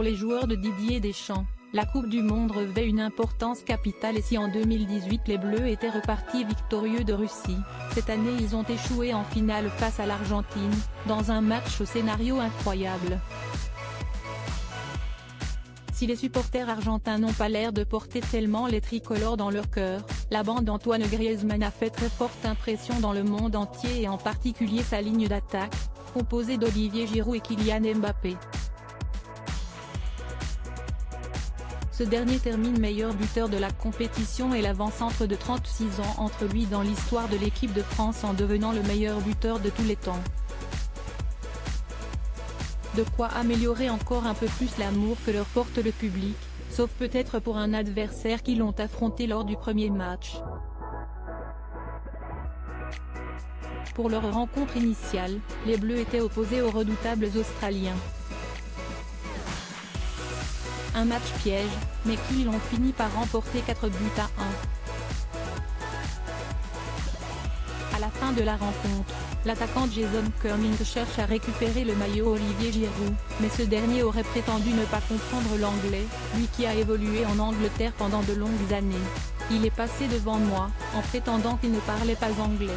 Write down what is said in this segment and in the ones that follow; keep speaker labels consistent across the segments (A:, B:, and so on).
A: Pour les joueurs de Didier Deschamps, la Coupe du Monde revêt une importance capitale et si en 2018 les Bleus étaient repartis victorieux de Russie, cette année ils ont échoué en finale face à l'Argentine, dans un match au scénario incroyable. Si les supporters argentins n'ont pas l'air de porter tellement les tricolores dans leur cœur, la bande d'Antoine Griezmann a fait très forte impression dans le monde entier et en particulier sa ligne d'attaque, composée d'Olivier Giroud et Kylian Mbappé. Ce dernier termine meilleur buteur de la compétition et l'avant-centre de 36 ans entre lui dans l'histoire de l'équipe de France en devenant le meilleur buteur de tous les temps. De quoi améliorer encore un peu plus l'amour que leur porte le public, sauf peut-être pour un adversaire qu'ils l'ont affronté lors du premier match. Pour leur rencontre initiale, les Bleus étaient opposés aux redoutables Australiens. Un match piège, mais qu'ils ont fini par remporter 4 buts à 1. À la fin de la rencontre, l'attaquant Jason Cummings cherche à récupérer le maillot Olivier Giroud, mais ce dernier aurait prétendu ne pas comprendre l'anglais, lui qui a évolué en Angleterre pendant de longues années. Il est passé devant moi, en prétendant qu'il ne parlait pas anglais.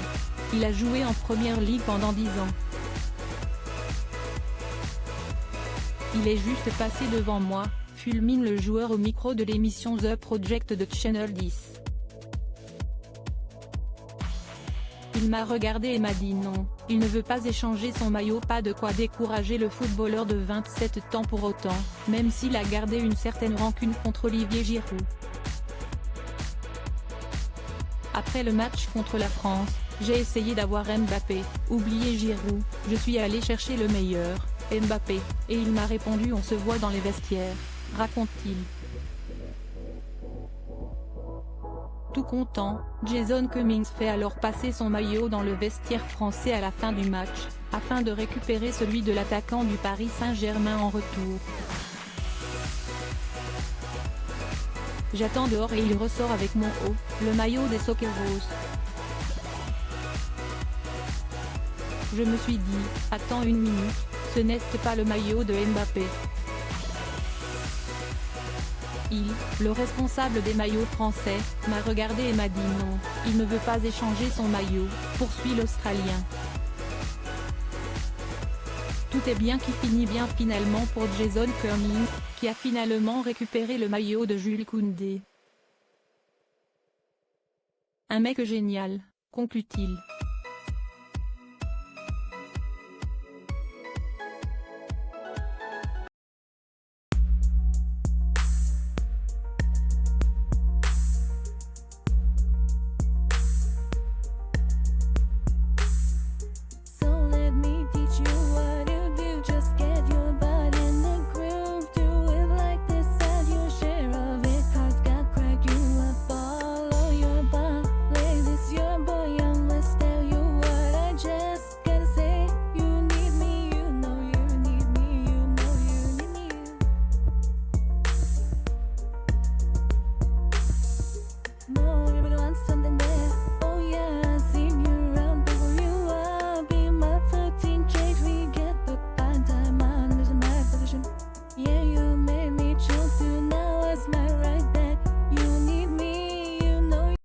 A: Il a joué en Première Ligue pendant 10 ans. Il est juste passé devant moi, fulmine le joueur au micro de l'émission The Project de Channel 10. Il m'a regardé et m'a dit non, il ne veut pas échanger son maillot, pas de quoi décourager le footballeur de 27 ans pour autant, même s'il a gardé une certaine rancune contre Olivier Giroud. Après le match contre la France, j'ai essayé d'avoir Mbappé, oublié Giroud, je suis allé chercher le meilleur, Mbappé, et il m'a répondu on se voit dans les vestiaires, raconte-t-il. Tout content, Jason Cummings fait alors passer son maillot dans le vestiaire français à la fin du match, afin de récupérer celui de l'attaquant du Paris Saint-Germain en retour. J'attends dehors et il ressort avec mon haut, le maillot des Socceroos. Je me suis dit, attends une minute, ce n'est pas le maillot de Mbappé. Il, le responsable des maillots français, m'a regardé et m'a dit non, il ne veut pas échanger son maillot, poursuit l'Australien. Tout est bien qui finit bien finalement pour Jason Cummings, qui a finalement récupéré le maillot de Jules Koundé. Un mec génial, conclut-il.